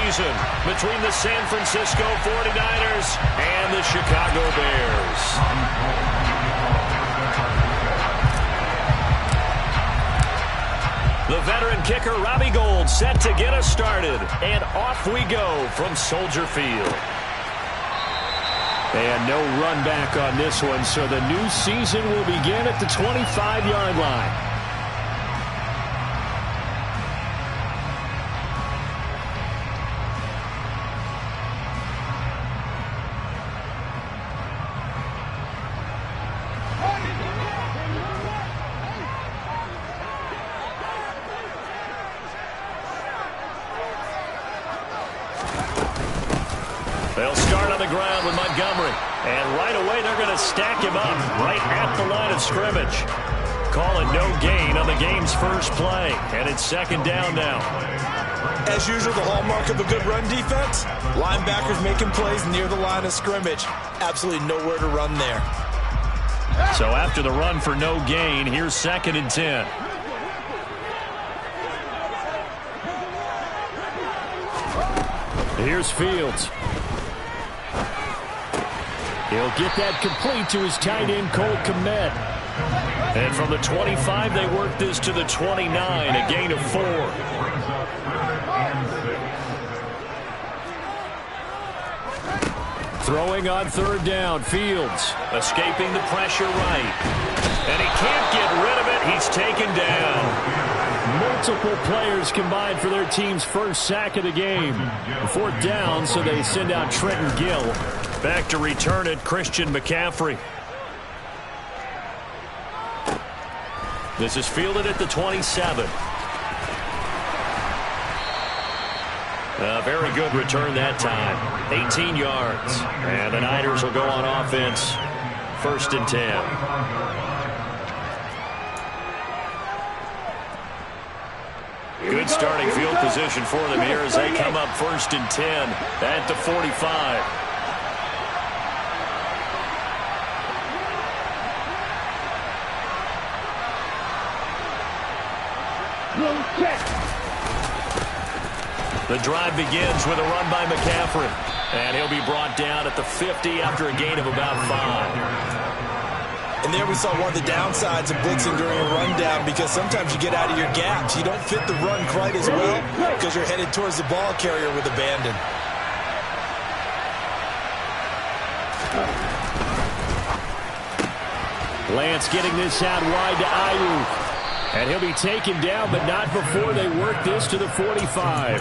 season between the San Francisco 49ers and the Chicago Bears. The veteran kicker, Robbie Gould, set to get us started. And off we go from Soldier Field. And no run back on this one, so the new season will begin at the 25-yard line. They'll start on the ground with Montgomery. And right away, they're going to stack him up right at the line of scrimmage. Call it no gain on the game's first play. And it's second down now. As usual, the hallmark of a good run defense, linebackers making plays near the line of scrimmage. Absolutely nowhere to run there. So after the run for no gain, here's second and 10. Here's Fields. He'll get that complete to his tight end, Cole Kmet. And from the 25, they work this to the 29, a gain of 4. Throwing on third down, Fields escaping the pressure right. And he can't get rid of it. He's taken down. Multiple players combined for their team's first sack of the game. Fourth down, so they send out Trenton Gill. Back to return it, Christian McCaffrey. This is fielded at the 27. A very good return that time. 18 yards. And the Niners will go on offense. First and 10. Good starting field position for them here as they come up first and 10 at the 45. The drive begins with a run by McCaffrey. And he'll be brought down at the 50 after a gain of about 5. And there we saw one of the downsides of blitzing during a rundown, because sometimes you get out of your gaps. You don't fit the run quite as well because you're headed towards the ball carrier with abandon. Lance getting this out wide to Ayuk. And he'll be taken down, but not before they work this to the 45.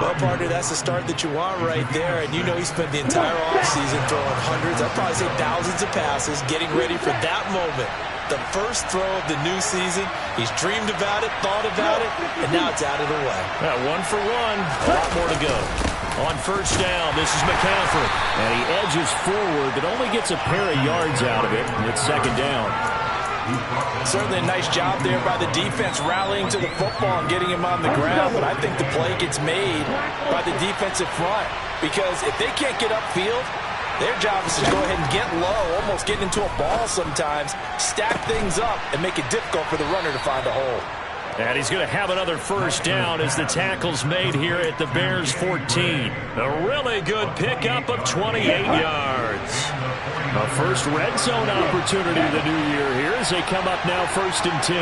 Well, partner, that's the start that you want right there. And you know he spent the entire offseason throwing hundreds, I'd probably say thousands of passes, getting ready for that moment. The first throw of the new season. He's dreamed about it, thought about it, and now it's out of the way. Yeah, 1 for 1. A lot more to go. On first down, this is McCaffrey. And he edges forward, but only gets a pair of yards out of it. And it's second down. Certainly a nice job there by the defense rallying to the football and getting him on the ground, but I think the play gets made by the defensive front, because if they can't get upfield, their job is to go ahead and get low, almost get into a ball sometimes, stack things up, and make it difficult for the runner to find a hole. And he's going to have another first down as the tackle's made here at the Bears 14. A really good pickup of 28 yards. A first red zone opportunity of the new year here as they come up now first and 10.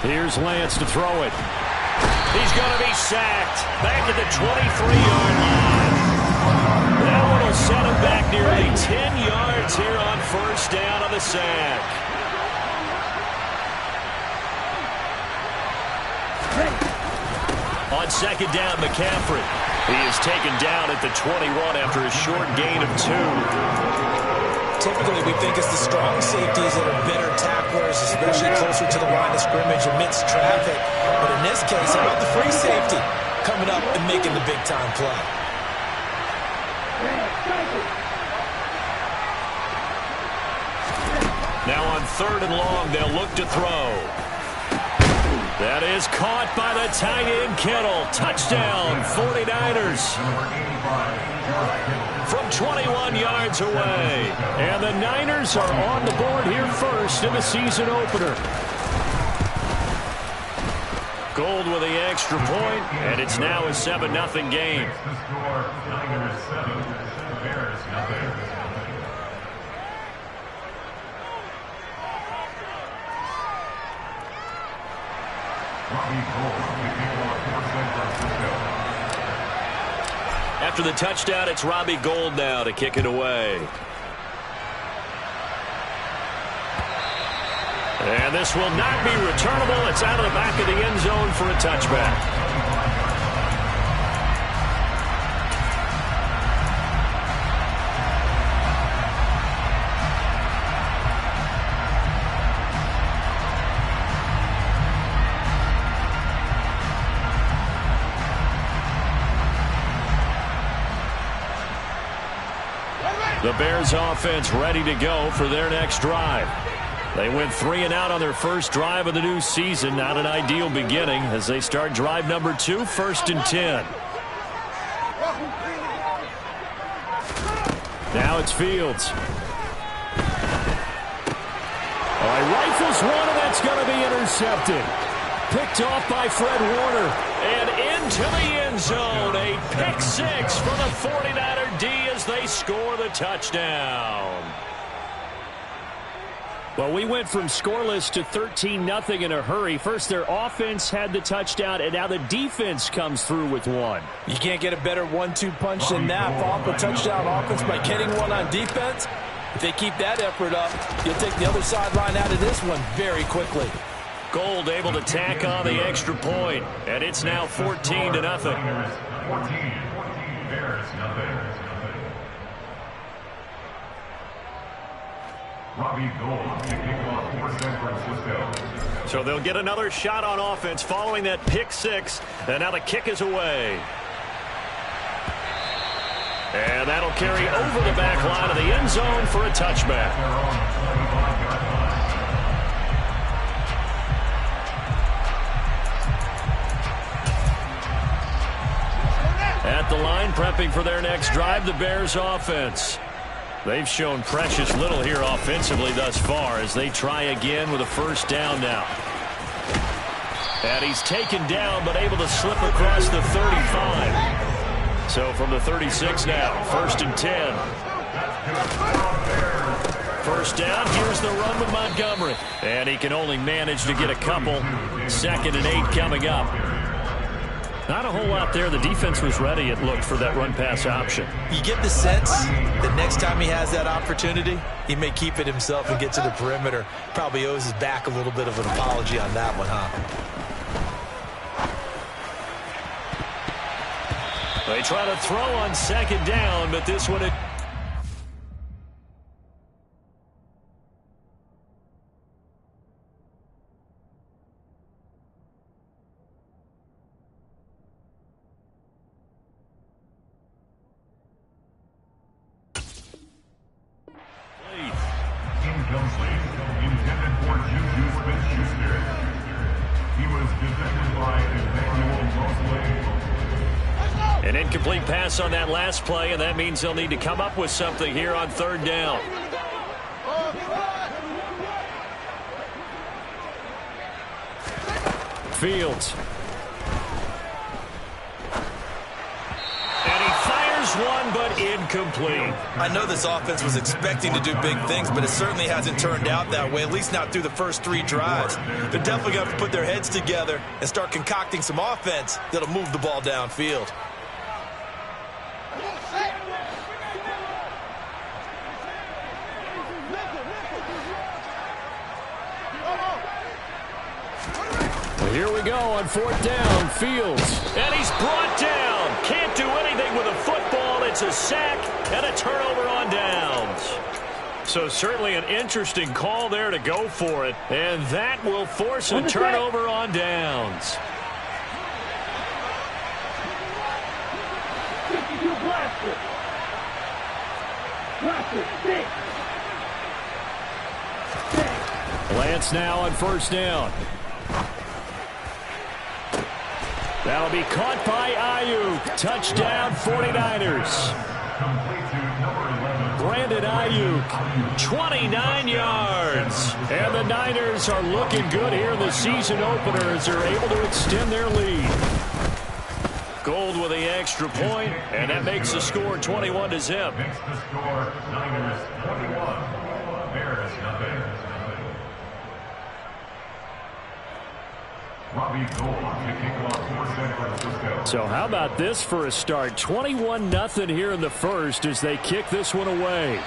Here's Lance to throw it. He's going to be sacked back at the 23-yard line. That one will set him back nearly 10 yards here on first down on the sack. On second down, McCaffrey. He is taken down at the 21 after a short gain of 2. Typically, we think it's the strong safeties that are better tacklers, especially closer to the line of scrimmage amidst traffic. But in this case, how about the free safety coming up and making the big-time play? Now on third and long, they'll look to throw. That is caught by the tight end, Kittle. Touchdown, 49ers. From 21 yards away. And the Niners are on the board here first in the season opener. Gould with the extra point, and it's now a 7-0 game. After the touchdown, it's Robbie Gould now to kick it away. And this will not be returnable. It's out of the back of the end zone for a touchback. The Bears offense ready to go for their next drive. They went 3 and out on their first drive of the new season. Not an ideal beginning as they start drive number 2, 1st and 10. Now it's Fields. All right, rifles one, and that's going to be intercepted. Picked off by Fred Warner. And into the end zone. A pick 6 for the 49er D as they score the touchdown. Well, we went from scoreless to 13-0 in a hurry. First, their offense had the touchdown, and now the defense comes through with one. You can't get a better 1-2 punch than that. Off a touchdown offense by getting one on defense. If they keep that effort up, you'll take the other sideline out of this one very quickly. Gould able to tack on the extra point, and it's now 14-0. 14 Bears, nothing. Robbie Gould kicking off for San Francisco. So they'll get another shot on offense following that pick 6, and now the kick is away. And that'll carry over the back line of the end zone for a touchback. At the line, prepping for their next drive, the Bears offense. They've shown precious little here offensively thus far as they try again with a first down now. And he's taken down but able to slip across the 35. So from the 36 now, 1st and 10. First down, here's the run with Montgomery. And he can only manage to get a couple. 2nd and 8 coming up. Not a whole lot there. The defense was ready, it looked, for that run-pass option. You get the sense that next time he has that opportunity, he may keep it himself and get to the perimeter. Probably owes his back a little bit of an apology on that one, huh? They try to throw on 2nd down, but this one... An incomplete pass on that last play, and that means they'll need to come up with something here on 3rd down. Fields. And he fires one, but incomplete. I know this offense was expecting to do big things, but it certainly hasn't turned out that way, at least not through the first 3 drives. They're definitely going to have to put their heads together and start concocting some offense that'll move the ball downfield. Here we go on 4th down. Fields. And he's brought down. Can't do anything with a football. It's a sack and a turnover on downs. So certainly an interesting call there to go for it. And that will force a turnover on downs. Lance now on 1st down. That'll be caught by Ayuk. Touchdown, 49ers. Brandon Ayuk. 29 yards. And the Niners are looking good here in the season opener as they're able to extend their lead. Gold with the extra point, and that makes the score 21-0. Makes the score Niners 21, Bears nothing. Robbie Gould to kick off for San Francisco. So how about this for a start? 21-0 here in the first as they kick this one away.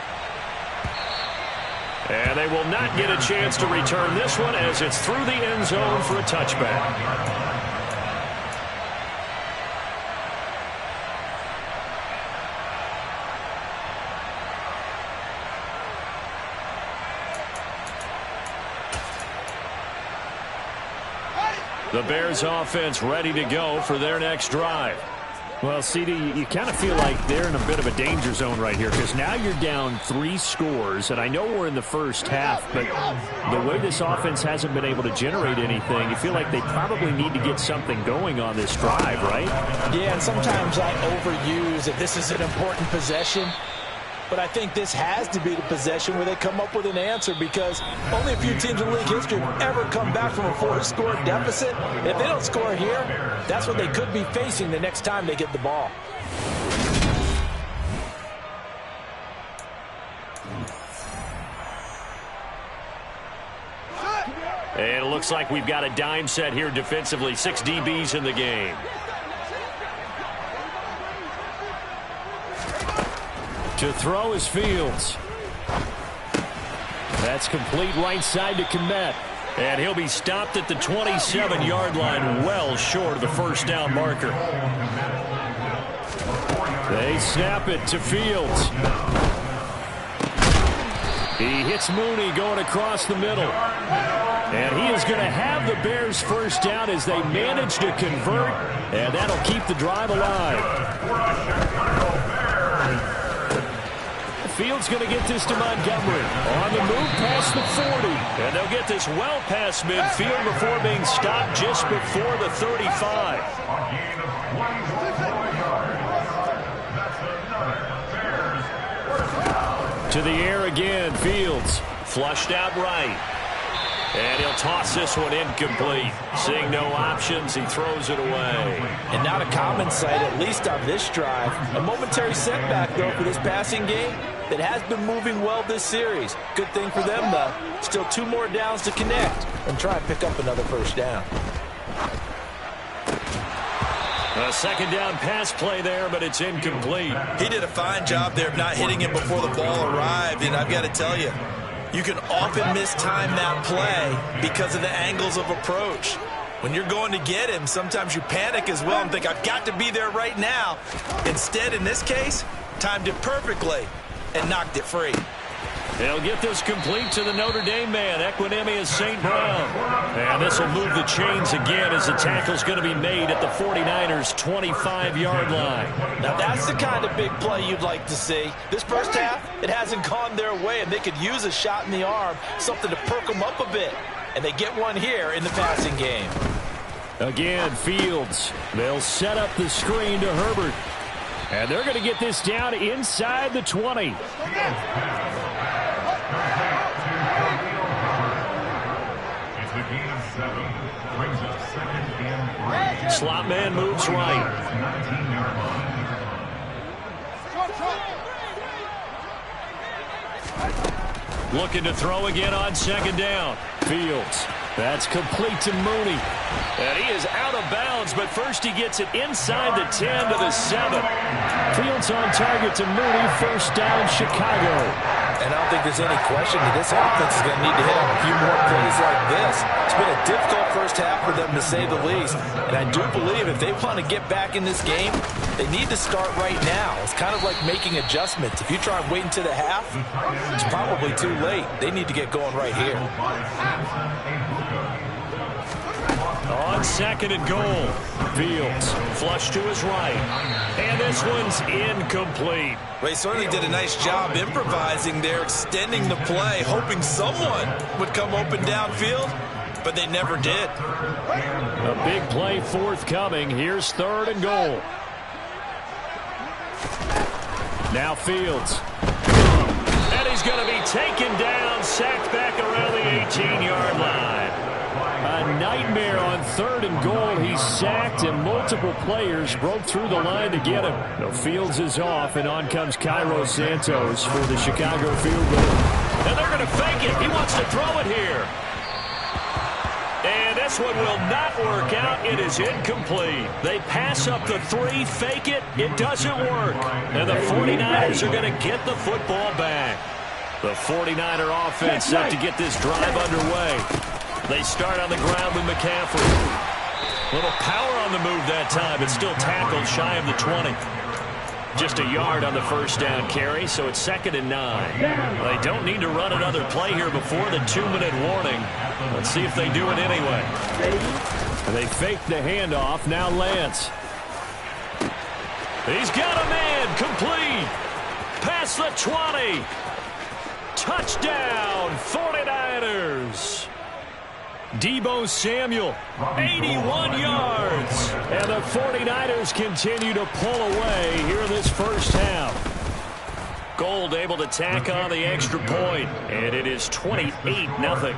And they will not get a chance to return this one as it's through the end zone for a touchback. The Bears offense ready to go for their next drive. Well, CD, you kind of feel like they're in a bit of a danger zone right here because now you're down 3 scores, and I know we're in the first half, but the way this offense hasn't been able to generate anything, you feel like they probably need to get something going on this drive, right? Yeah, and sometimes I overuse that this is an important possession. But I think this has to be the possession where they come up with an answer because only a few teams in league history have ever come back from a 4-score deficit. And if they don't score here, that's what they could be facing the next time they get the ball. And it looks like we've got a dime set here defensively. 6 DBs in the game. To throw is Fields. That's complete right side to Kmet. And he'll be stopped at the 27-yard line, well short of the first down marker. They snap it to Fields. He hits Mooney going across the middle. And he is going to have the Bears first down as they manage to convert. And that'll keep the drive alive. Fields going to get this to Montgomery. On the move past the 40. And they'll get this well past midfield before being stopped just before the 35. To the air again, Fields. Flushed out right. And he'll toss this one incomplete. Seeing no options, he throws it away. And not a common sight, at least on this drive. A momentary setback, though, for this passing game that has been moving well this series. Good thing for them, though. Still 2 more downs to connect and try and pick up another first down. A second down pass play there, but it's incomplete. He did a fine job there of not hitting it before the ball arrived, and I've got to tell you, you can often mistime that play because of the angles of approach. When you're going to get him, sometimes you panic as well and think, I've got to be there right now. Instead, in this case, timed it perfectly and knocked it free. They'll get this complete to the Notre Dame man, Equanimeous St. Brown. And this will move the chains again as the tackle's going to be made at the 49ers' 25-yard line. Now that's the kind of big play you'd like to see. This first half, it hasn't gone their way, and they could use a shot in the arm, something to perk them up a bit. And they get one here in the passing game. Again, Fields. They'll set up the screen to Herbert. And they're going to get this down inside the 20. Slot man moves right. Looking to throw again on second down. Fields. That's complete to Mooney. And he is out of bounds, but first he gets it inside the 10 to the 7. Fields on target to Mooney. First down, Chicago. And I don't think there's any question that this offense is going to need to hit on a few more plays like this. It's been a difficult first half for them, to say the least. And I do believe if they want to get back in this game, they need to start right now. It's kind of like making adjustments. If you try and wait until the half, it's probably too late. They need to get going right here. On second and goal, Fields flush to his right. And this one's incomplete. They certainly did a nice job improvising there, extending the play, hoping someone would come open downfield, but they never did. A big play forthcoming. Here's third and goal. Now Fields. going to be taken down, sacked back around the 18-yard line. A nightmare on 3rd and goal. He's sacked, and multiple players broke through the line to get him. No, Fields is off, and on comes Cairo Santos for the Chicago field goal. And they're going to fake it. He wants to throw it here. And this one will not work out. It is incomplete. They pass up the 3, fake it. It doesn't work. And the 49ers are going to get the football back. The 49er offense set to get this drive underway. They start on the ground with McCaffrey. Little power on the move that time, but still tackled shy of the 20. Just a yard on the first down carry, so it's 2nd and 9. They don't need to run another play here before the 2-minute warning. Let's see if they do it anyway. They fake the handoff. Now Lance. He's got a man. Complete. Past the 20. Touchdown, 49ers. Deebo Samuel, 81 yards. And the 49ers continue to pull away here in this first half. Gold able to tack on the extra point, and it is 28-0.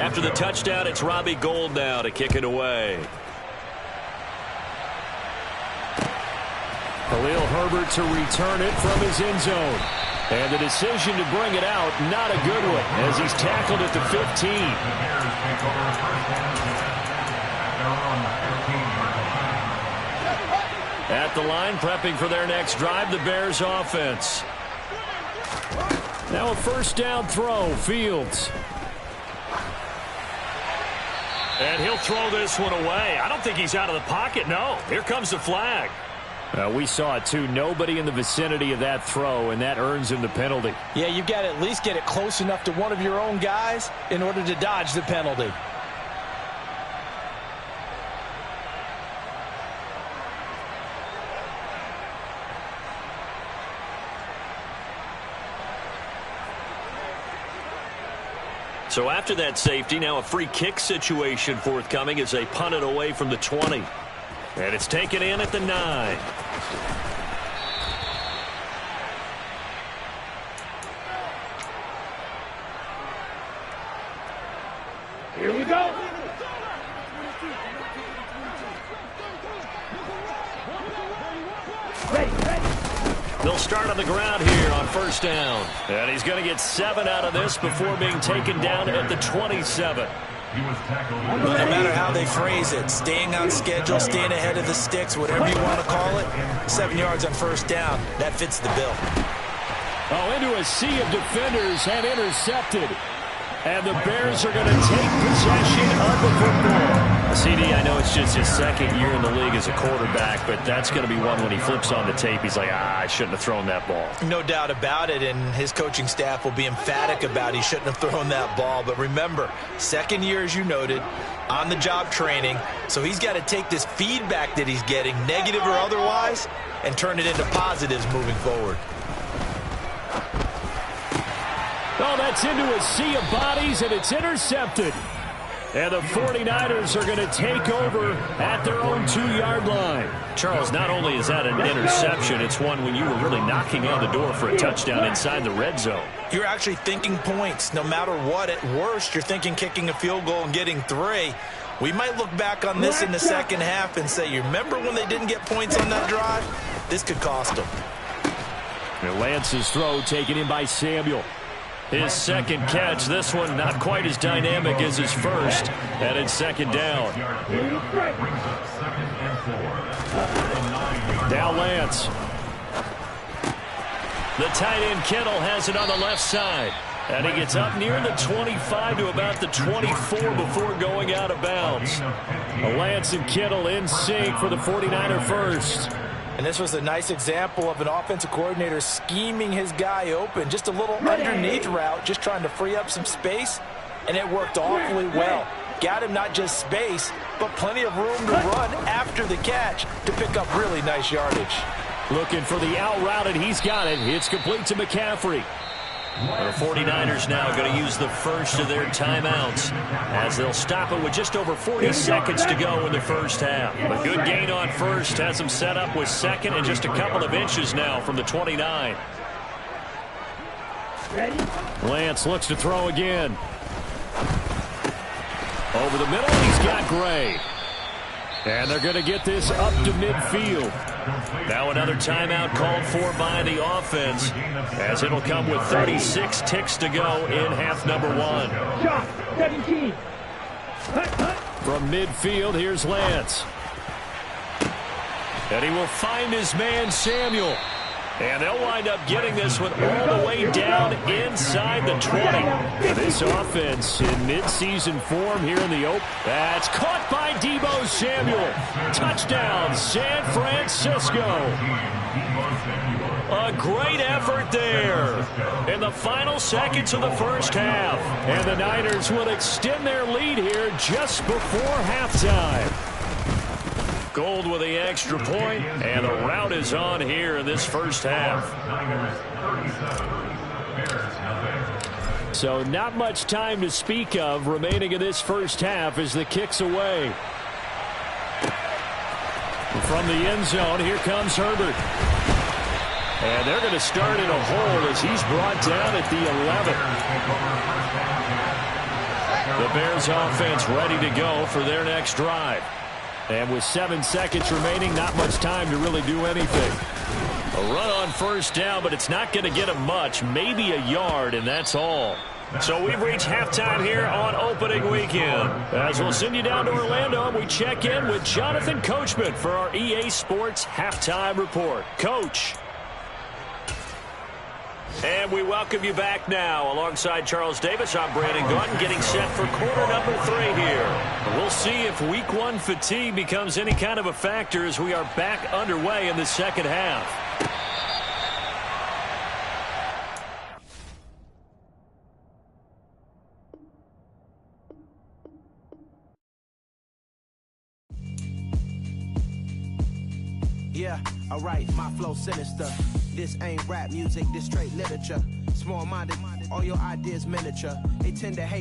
After the touchdown, it's Robbie Gould now to kick it away. Khalil Herbert to return it from his end zone. And the decision to bring it out, not a good one, as he's tackled at the 15. At the line, prepping for their next drive, the Bears offense. Now a first down throw, Fields. And he'll throw this one away. I don't think he's out of the pocket, no. Here comes the flag. We saw it, too. Nobody in the vicinity of that throw, and that earns him the penalty. Yeah, you've got to at least get it close enough to one of your own guys in order to dodge the penalty. So after that safety, now a free kick situation forthcoming as they punt it away from the 20. And it's taken in at the 9. Here we go. They'll start on the ground here on first down. And he's going to get 7 out of this before being taken down at the 27. Well, no matter how they phrase it, staying on schedule, staying ahead of the sticks, whatever you want to call it, 7 yards on first down, that fits the bill. Oh, into a sea of defenders and intercepted. And the Bears are going to take possession of the football. CD, I know it's just his 2nd year in the league as a quarterback, but that's going to be one when he flips on the tape. He's like, I shouldn't have thrown that ball. No doubt about it, and his coaching staff will be emphatic about he shouldn't have thrown that ball. But remember, 2nd year, as you noted, on-the-job training, so he's got to take this feedback that he's getting, negative or otherwise, and turn it into positives moving forward. Oh, that's into a sea of bodies, and it's intercepted. And the 49ers are going to take over at their own 2-yard line. Charles, not only is that an interception, it's one when you were really knocking on the door for a touchdown inside the red zone. You're actually thinking points. No matter what, at worst, you're thinking kicking a field goal and getting 3. We might look back on this in the second half and say, you remember when they didn't get points on that drive? This could cost them. And Lance's throw taken in by Samuel. His 2nd catch, this one not quite as dynamic as his first, and it's 2nd down. Now Lance. The tight end Kittle has it on the left side, and he gets up near the 25 to about the 24 before going out of bounds. Lance and Kittle in sync for the 49er first. And this was a nice example of an offensive coordinator scheming his guy open. Just a little underneath route, just trying to free up some space, and it worked awfully well. Got him not just space, but plenty of room to run after the catch to pick up really nice yardage. Looking for the out route, and he's got it. It's complete to McCaffrey. The 49ers now going to use the first of their timeouts as they'll stop it with just over 40 seconds to go in the first half. A good gain on first has them set up with second and just a couple of inches now from the 29. Lance looks to throw again. Over the middle, he's got Gray. And they're going to get this up to midfield. Now another timeout called for by the offense, as it'll come with 36 ticks to go in half number one. Shot, 17. From midfield, here's Lance. And he will find his man, Samuel. And they'll wind up getting this one all the way down inside the 20. This offense in midseason form here in the open. That's caught by Deebo Samuel. Touchdown, San Francisco. A great effort there in the final seconds of the first half. And the Niners will extend their lead here just before halftime. Gold with the extra point, and the route is on here in this first half. So not much time to speak of remaining in this first half as the kick's away. From the end zone, here comes Herbert. And they're going to start in a hole as he's brought down at the 11. The Bears offense ready to go for their next drive. And with 7 seconds remaining, not much time to really do anything. A run on first down, but it's not going to get him much, maybe a yard, and that's all. So we've reached halftime here on opening weekend. As we'll send you down to Orlando, and we check in with Jonathan Coachman for our EA Sports Halftime Report. Coach. And we welcome you back now. Alongside Charles Davis, I'm Brandon Gaudin, getting set for quarter number 3 here. We'll see if week 1 fatigue becomes any kind of a factor as we are back underway in the second half. Yeah, alright, my flow sinister. This ain't rap music, this straight literature. Small-minded, all your ideas miniature. They tend to hate.